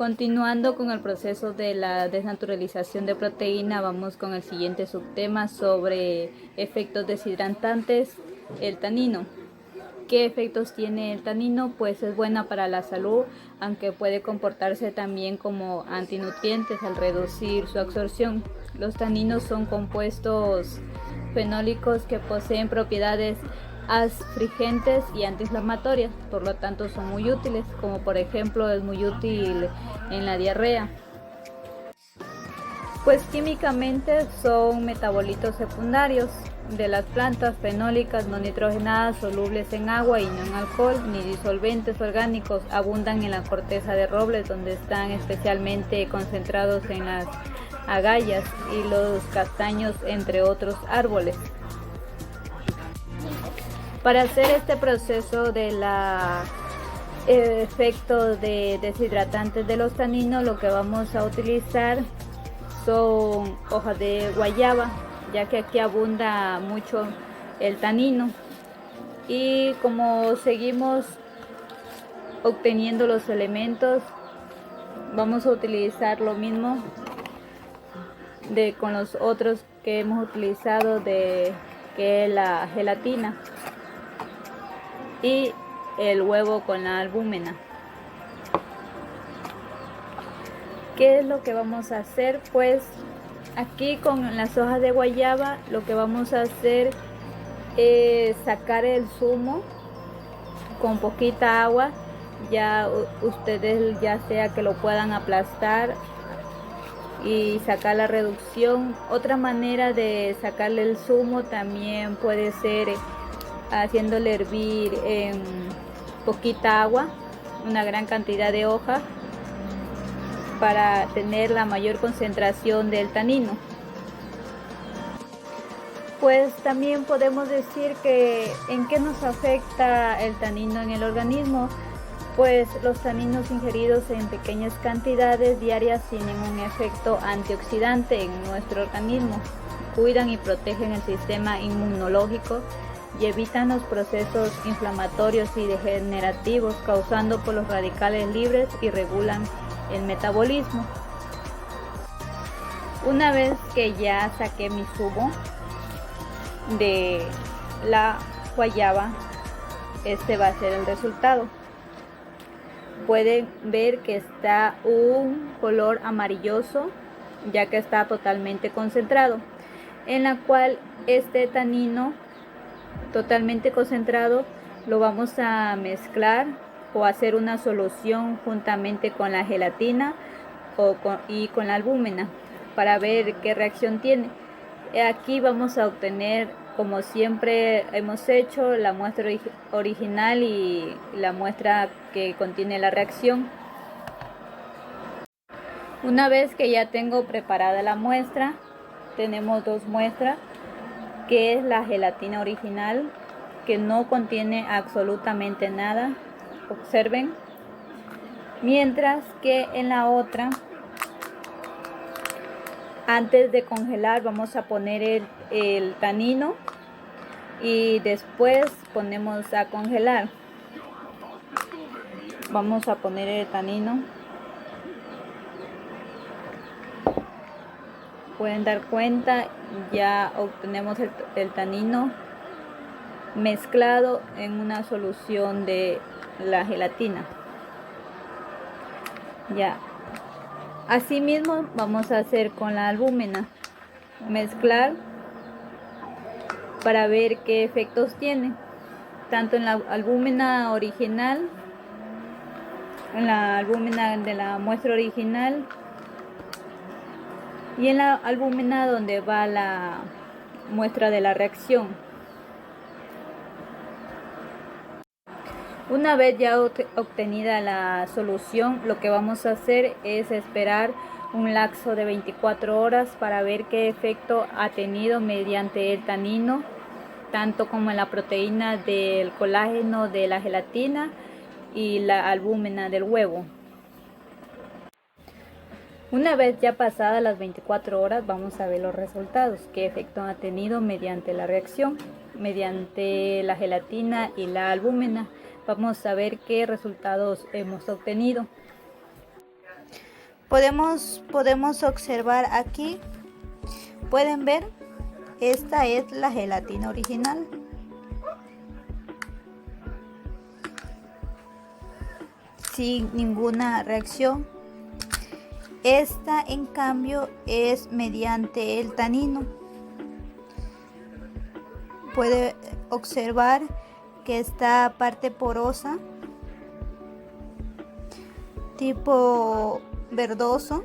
Continuando con el proceso de la desnaturalización de proteína, vamos con el siguiente subtema sobre efectos deshidratantes, el tanino. ¿Qué efectos tiene el tanino? Pues es buena para la salud, aunque puede comportarse también como antinutrientes al reducir su absorción. Los taninos son compuestos fenólicos que poseen propiedades astringentes y antiinflamatorias, por lo tanto son muy útiles, como por ejemplo es muy útil en la diarrea. Pues químicamente son metabolitos secundarios de las plantas fenólicas no nitrogenadas solubles en agua y no en alcohol, ni disolventes orgánicos. Abundan en la corteza de robles, donde están especialmente concentrados en las agallas y los castaños, entre otros árboles. Para hacer este proceso de la efecto de deshidratantes de los taninos, lo que vamos a utilizar son hojas de guayaba, ya que aquí abunda mucho el tanino. Y como seguimos obteniendo los elementos, vamos a utilizar lo mismo con los otros que hemos utilizado, que es la gelatina y el huevo con la albúmina. ¿Qué es lo que vamos a hacer? Pues aquí con las hojas de guayaba lo que vamos a hacer es sacar el zumo con poquita agua. Ya ustedes, ya sea que lo puedan aplastar y sacar la reducción. Otra manera de sacarle el zumo también puede ser haciéndole hervir en poquita agua una gran cantidad de hojas para tener la mayor concentración del tanino. Pues también podemos decir que en qué nos afecta el tanino en el organismo. Pues los taninos ingeridos en pequeñas cantidades diarias tienen un efecto antioxidante en nuestro organismo. Cuidan y protegen el sistema inmunológico y evitan los procesos inflamatorios y degenerativos causados por los radicales libres, y regulan el metabolismo. Una vez que ya saqué mi zumo de la guayaba, este va a ser el resultado. Pueden ver que está un color amarilloso, ya que está totalmente concentrado, en la cual este tanino totalmente concentrado lo vamos a mezclar o hacer una solución juntamente con la gelatina y con la albúmina para ver qué reacción tiene. Aquí vamos a obtener, como siempre hemos hecho, la muestra original y la muestra que contiene la reacción. Una vez que ya tengo preparada la muestra, tenemos dos muestras, que es la gelatina original, que no contiene absolutamente nada, observen, mientras que en la otra, antes de congelar, vamos a poner el tanino y después ponemos a congelar. Vamos a poner el tanino. Pueden dar cuenta, ya obtenemos el tanino mezclado en una solución de la gelatina. Ya. Asimismo vamos a hacer con la albúmina, mezclar para ver qué efectos tiene, tanto en la albúmina original, en la albúmina de la muestra original, y en la albúmina donde va la muestra de la reacción. Una vez ya obtenida la solución, lo que vamos a hacer es esperar un lapso de 24 horas para ver qué efecto ha tenido mediante el tanino, tanto como en la proteína del colágeno de la gelatina y la albúmina del huevo. Una vez ya pasadas las 24 horas, vamos a ver los resultados, qué efecto ha tenido mediante la reacción, mediante la gelatina y la albúmina. Vamos a ver qué resultados hemos obtenido. Podemos observar aquí, pueden ver, esta es la gelatina original. Sin ninguna reacción. Esta, en cambio, es mediante el tanino. Puede observar que esta parte porosa, tipo verdoso,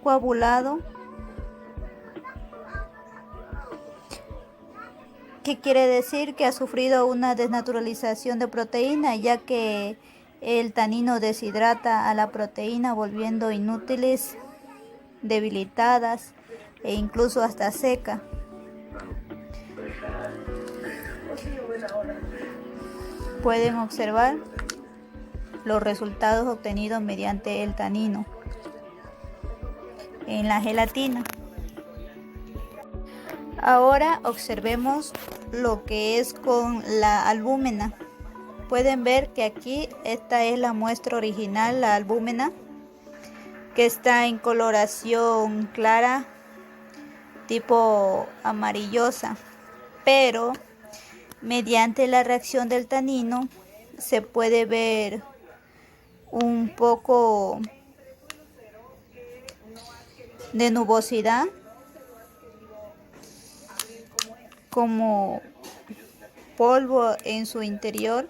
coagulado. ¿Qué quiere decir? Que ha sufrido una desnaturalización de proteína, ya que el tanino deshidrata a la proteína, volviendo inútiles, debilitadas e incluso hasta seca. Pueden observar los resultados obtenidos mediante el tanino en la gelatina. Ahora observemos lo que es con la albúmena. Pueden ver que aquí esta es la muestra original, la albúmena, que está en coloración clara, tipo amarillosa, pero mediante la reacción del tanino se puede ver un poco de nubosidad, como polvo en su interior,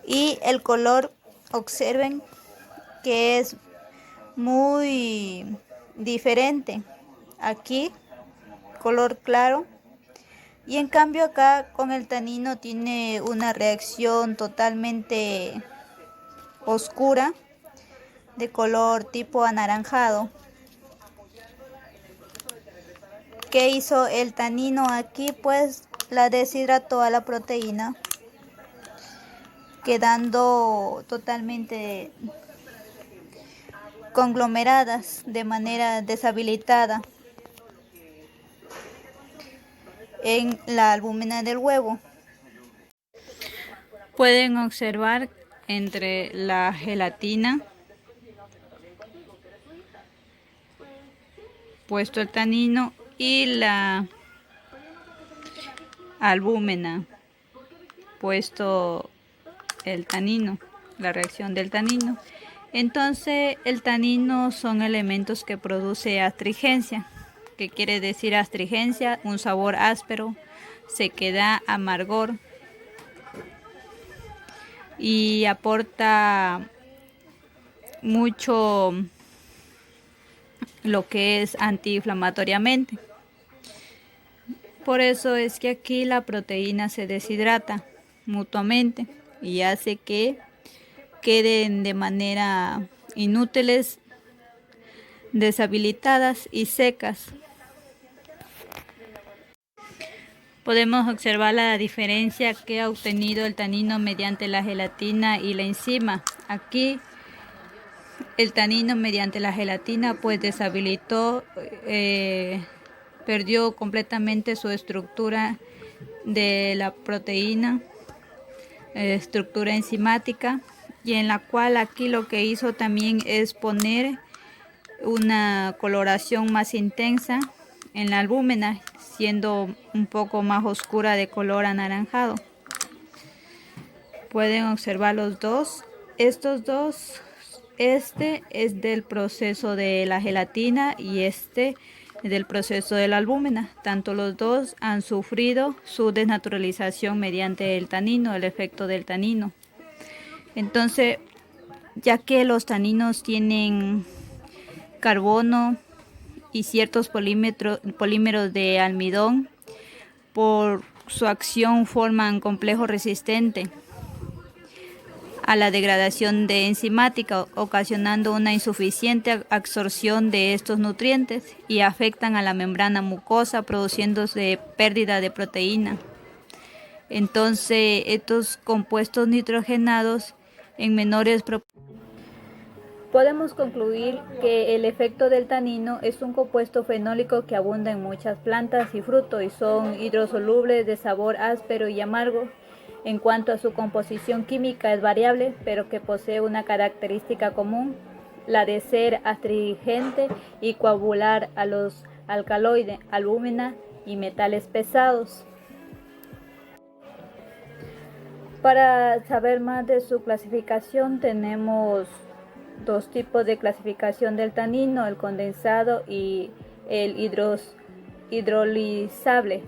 y el color, observen que es muy diferente. Aquí color claro, y en cambio acá con el tanino tiene una reacción totalmente oscura, de color tipo anaranjado. ¿Qué hizo el tanino aquí? Pues la deshidrató a la proteína, quedando totalmente conglomeradas de manera deshabilitada en la albúmena del huevo. Pueden observar entre la gelatina puesto el tanino y la albúmena puesto el tanino, la reacción del tanino. Entonces el tanino son elementos que produce astringencia. ¿Qué quiere decir astringencia? Un sabor áspero, sequedad, amargor, y aporta mucho lo que es antiinflamatoriamente. Por eso es que aquí la proteína se deshidrata mutuamente y hace que queden de manera inútiles, deshabilitadas y secas. Podemos observar la diferencia que ha obtenido el tanino mediante la gelatina y la enzima. Aquí el tanino mediante la gelatina pues deshabilitó, perdió completamente su estructura de la proteína, estructura enzimática, y en la cual aquí lo que hizo también es poner una coloración más intensa en la albúmena, siendo un poco más oscura de color anaranjado. Pueden observar los dos, estos dos. Este es del proceso de la gelatina y este es del proceso de la albúmena. Tanto los dos han sufrido su desnaturalización mediante el tanino, el efecto del tanino. Entonces, ya que los taninos tienen carbono y ciertos polímeros de almidón, por su acción forman complejo resistente a la degradación enzimática, ocasionando una insuficiente absorción de estos nutrientes y afectan a la membrana mucosa, produciéndose pérdida de proteína. Entonces, estos compuestos nitrogenados en menores proporciones. Podemos concluir que el efecto del tanino es un compuesto fenólico que abunda en muchas plantas y frutos y son hidrosolubles, de sabor áspero y amargo, En cuanto a su composición química es variable, pero que posee una característica común, la de ser astringente y coagular a los alcaloides, albúmina y metales pesados. Para saber más de su clasificación tenemos dos tipos de clasificación del tanino, el condensado y el hidrolizable.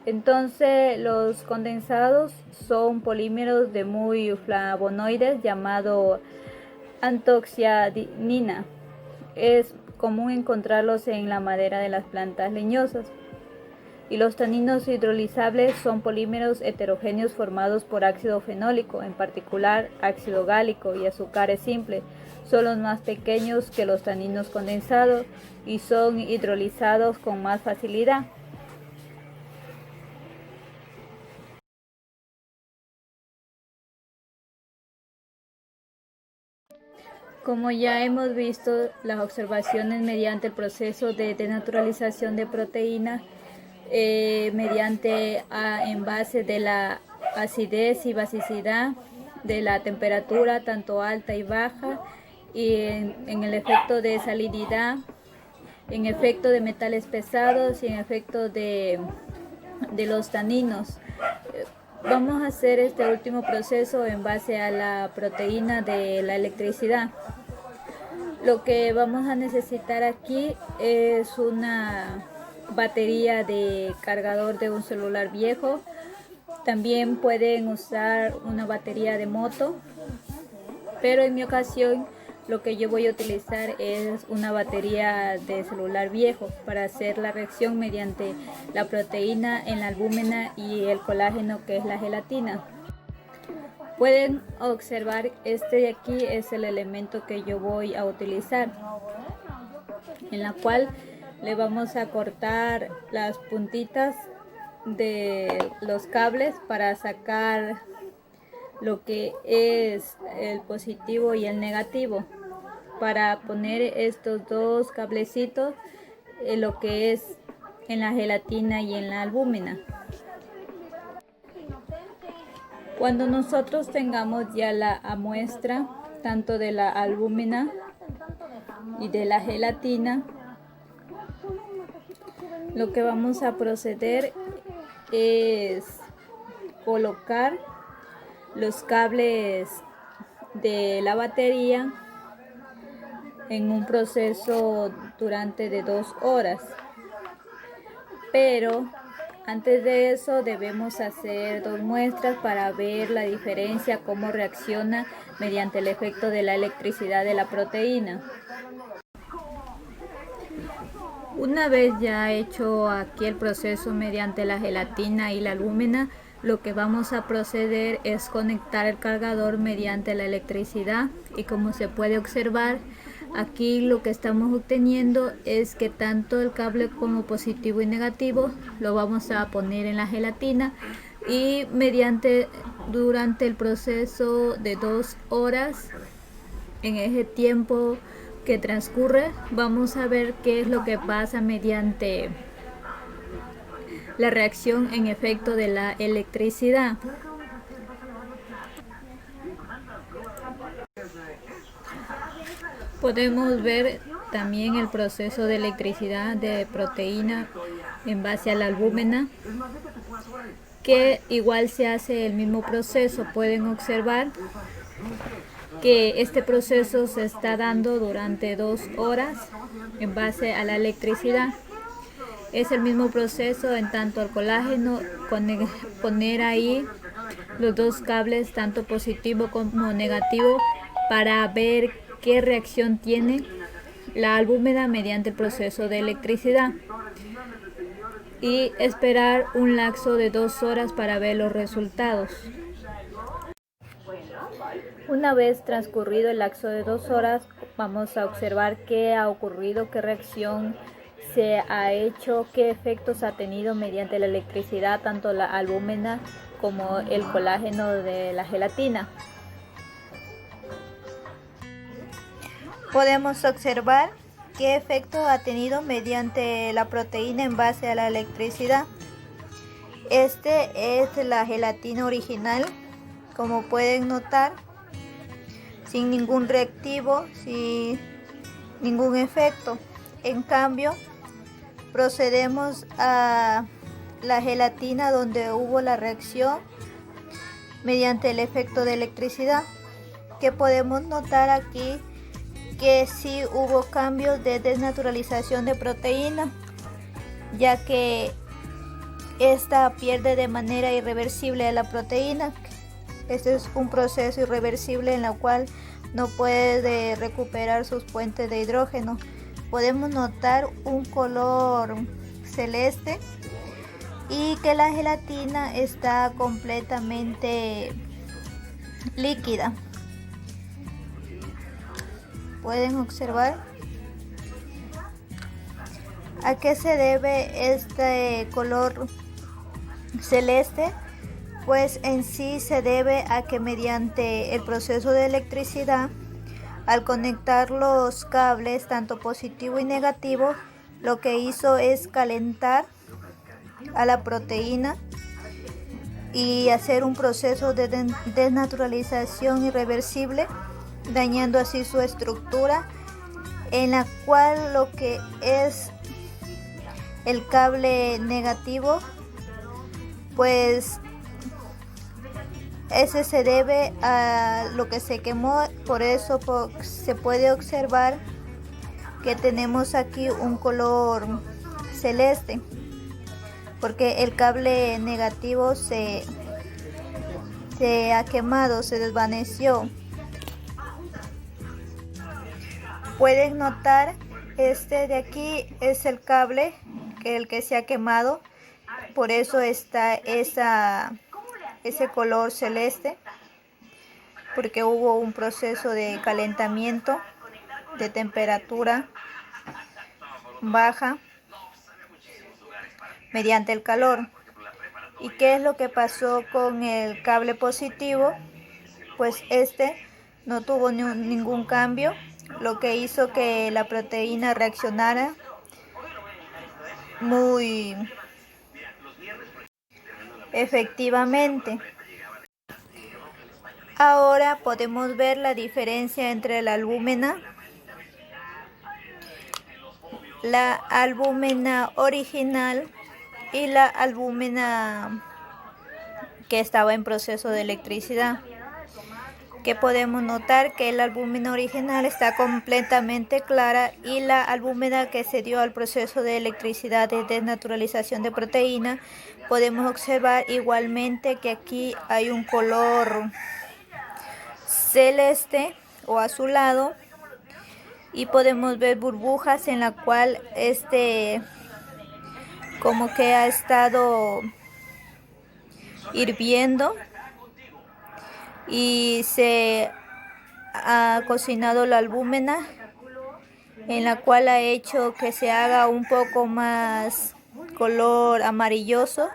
Entonces, los condensados son polímeros de muy flavonoides llamado antocianina. Es común encontrarlos en la madera de las plantas leñosas. Y los taninos hidrolizables son polímeros heterogéneos formados por ácido fenólico, en particular ácido gálico y azúcares simples. Son los más pequeños que los taninos condensados y son hidrolizados con más facilidad. Como ya hemos visto, las observaciones mediante el proceso de denaturalización de proteínas mediante envase de la acidez y basicidad, de la temperatura tanto alta y baja, y en el efecto de salinidad, en efecto de metales pesados y en efecto de los taninos. Vamos a hacer este último proceso en base a la proteína de la electricidad. Lo que vamos a necesitar aquí es una batería de cargador de un celular viejo. También pueden usar una batería de moto, pero en mi ocasión lo que yo voy a utilizar es una batería de celular viejo para hacer la reacción mediante la proteína en la albúmina y el colágeno, que es la gelatina. Pueden observar, este de aquí es el elemento que yo voy a utilizar, en la cual le vamos a cortar las puntitas de los cables para sacar lo que es el positivo y el negativo, para poner estos dos cablecitos en lo que es en la gelatina y en la albúmina. Cuando nosotros tengamos ya la muestra tanto de la albúmina y de la gelatina, lo que vamos a proceder es colocar los cables de la batería en un proceso durante de 2 horas. Pero antes de eso debemos hacer 2 muestras para ver la diferencia, cómo reacciona mediante el efecto de la electricidad de la proteína. Una vez ya hecho aquí el proceso mediante la gelatina y la albúmina, lo que vamos a proceder es conectar el cargador mediante la electricidad, y como se puede observar aquí, lo que estamos obteniendo es que tanto el cable como positivo y negativo lo vamos a poner en la gelatina, y durante el proceso de 2 horas, en ese tiempo que transcurre, vamos a ver qué es lo que pasa mediante la reacción en efecto de la electricidad. Podemos ver también el proceso de electricidad de proteína en base a la albúmina, que igual se hace el mismo proceso. Pueden observar que este proceso se está dando durante 2 horas en base a la electricidad. Es el mismo proceso en tanto al colágeno, poner ahí los 2 cables, tanto positivo como negativo, para ver qué reacción tiene la albúmina mediante el proceso de electricidad, y esperar un lapso de 2 horas para ver los resultados. Una vez transcurrido el lapso de 2 horas, vamos a observar qué ha ocurrido, qué reacción se ha hecho, qué efectos ha tenido mediante la electricidad tanto la albúmina como el colágeno de la gelatina. Podemos observar qué efecto ha tenido mediante la proteína en base a la electricidad. Este es la gelatina original, como pueden notar, sin ningún reactivo, sin ningún efecto. En cambio, procedemos a la gelatina donde hubo la reacción mediante el efecto de electricidad, que podemos notar aquí que sí hubo cambios de desnaturalización de proteína, ya que esta pierde de manera irreversible la proteína. Este es un proceso irreversible en el cual no puede recuperar sus puentes de hidrógeno. Podemos notar un color celeste y que la gelatina está completamente líquida. Pueden observar. ¿A qué se debe este color celeste? Pues en sí se debe a que mediante el proceso de electricidad, al conectar los cables tanto positivo y negativo, lo que hizo es calentar a la proteína y hacer un proceso de desnaturalización irreversible, dañando así su estructura, en la cual lo que es el cable negativo, pues ese se debe a lo que se quemó. Por eso se puede observar que tenemos aquí un color celeste, porque el cable negativo se ha quemado, se desvaneció. Pueden notar, este de aquí es el cable el que se ha quemado, por eso está ese color celeste, porque hubo un proceso de calentamiento de temperatura baja mediante el calor. ¿Y qué es lo que pasó con el cable positivo? Pues este no tuvo ningún cambio, lo que hizo que la proteína reaccionara muy efectivamente. Ahora podemos ver la diferencia entre la albúmina original y la albúmina que estaba en proceso de electricidad. Que podemos notar que la albúmina original está completamente clara y la albúmina que se dio al proceso de electricidad de desnaturalización de proteína, podemos observar igualmente que aquí hay un color celeste o azulado y podemos ver burbujas en la cual como que ha estado hirviendo y se ha cocinado la albúmina, en la cual ha hecho que se haga un poco más color amarilloso,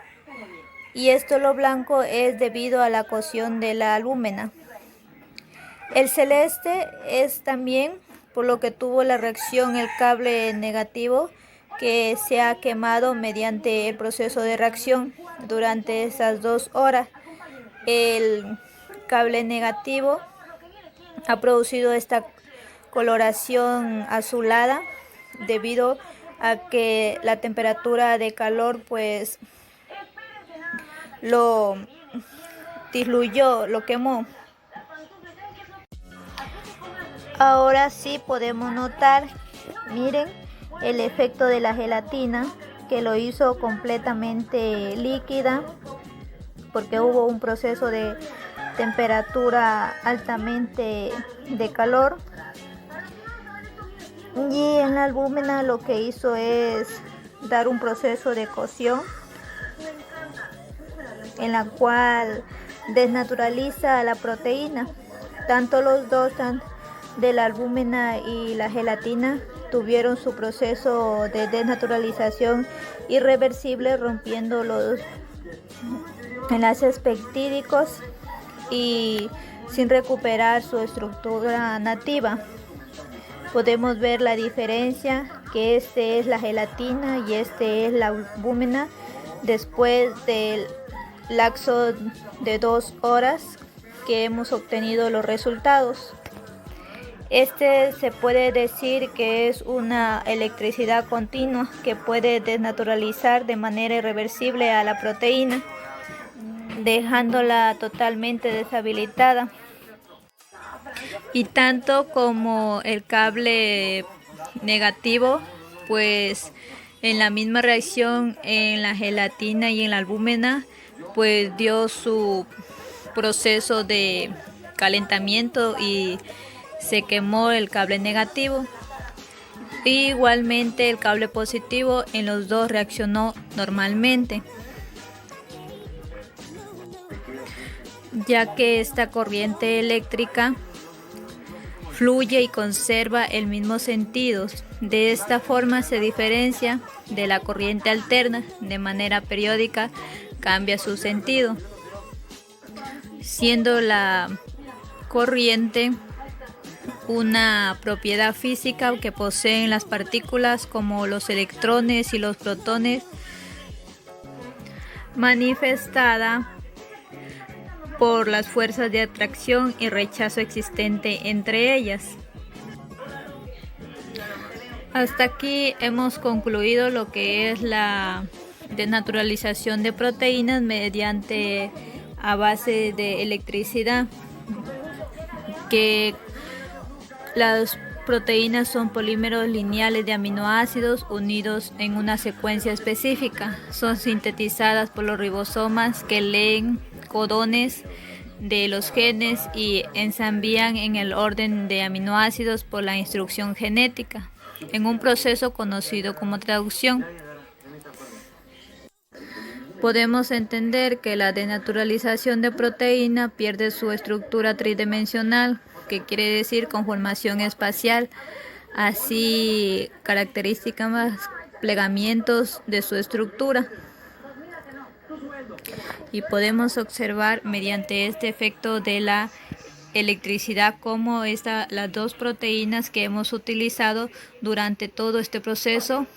y esto lo blanco es debido a la cocción de la albúmina. El celeste es también por lo que tuvo la reacción el cable negativo, que se ha quemado mediante el proceso de reacción durante esas 2 horas. El cable negativo ha producido esta coloración azulada debido a que la temperatura de calor pues lo diluyó, lo quemó. Ahora sí podemos notar, miren, el efecto de la gelatina, que lo hizo completamente líquida, porque hubo un proceso de temperatura altamente de calor. Y en la albúmina lo que hizo es dar un proceso de cocción, en la cual desnaturaliza la proteína. Tanto los dos, de la albúmina y la gelatina, tuvieron su proceso de desnaturalización irreversible, rompiendo los enlaces peptídicos y sin recuperar su estructura nativa. Podemos ver la diferencia, que este es la gelatina y este es la albúmina, después del lapso de 2 horas que hemos obtenido los resultados. Este se puede decir que es una electricidad continua que puede desnaturalizar de manera irreversible a la proteína, dejándola totalmente deshabilitada. Y tanto como el cable negativo, pues en la misma reacción en la gelatina y en la albúmena, pues dio su proceso de calentamiento y se quemó el cable negativo. Y igualmente el cable positivo en los dos reaccionó normalmente, ya que esta corriente eléctrica fluye y conserva el mismo sentido. De esta forma se diferencia de la corriente alterna, de manera periódica cambia su sentido, siendo la corriente una propiedad física que poseen las partículas como los electrones y los protones, manifestada por las fuerzas de atracción y rechazo existente entre ellas. Hasta aquí hemos concluido lo que es la desnaturalización de proteínas mediante a base de electricidad, que las proteínas son polímeros lineales de aminoácidos unidos en una secuencia específica. Son sintetizadas por los ribosomas que leen codones de los genes y ensamblan en el orden de aminoácidos por la instrucción genética, en un proceso conocido como traducción. Podemos entender que la desnaturalización de proteína pierde su estructura tridimensional, que quiere decir conformación espacial, así características más plegamientos de su estructura. Y podemos observar mediante este efecto de la electricidad cómo las dos proteínas que hemos utilizado durante todo este proceso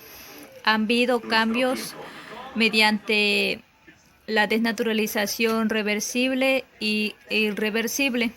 han habido cambios mediante la desnaturalización reversible e irreversible.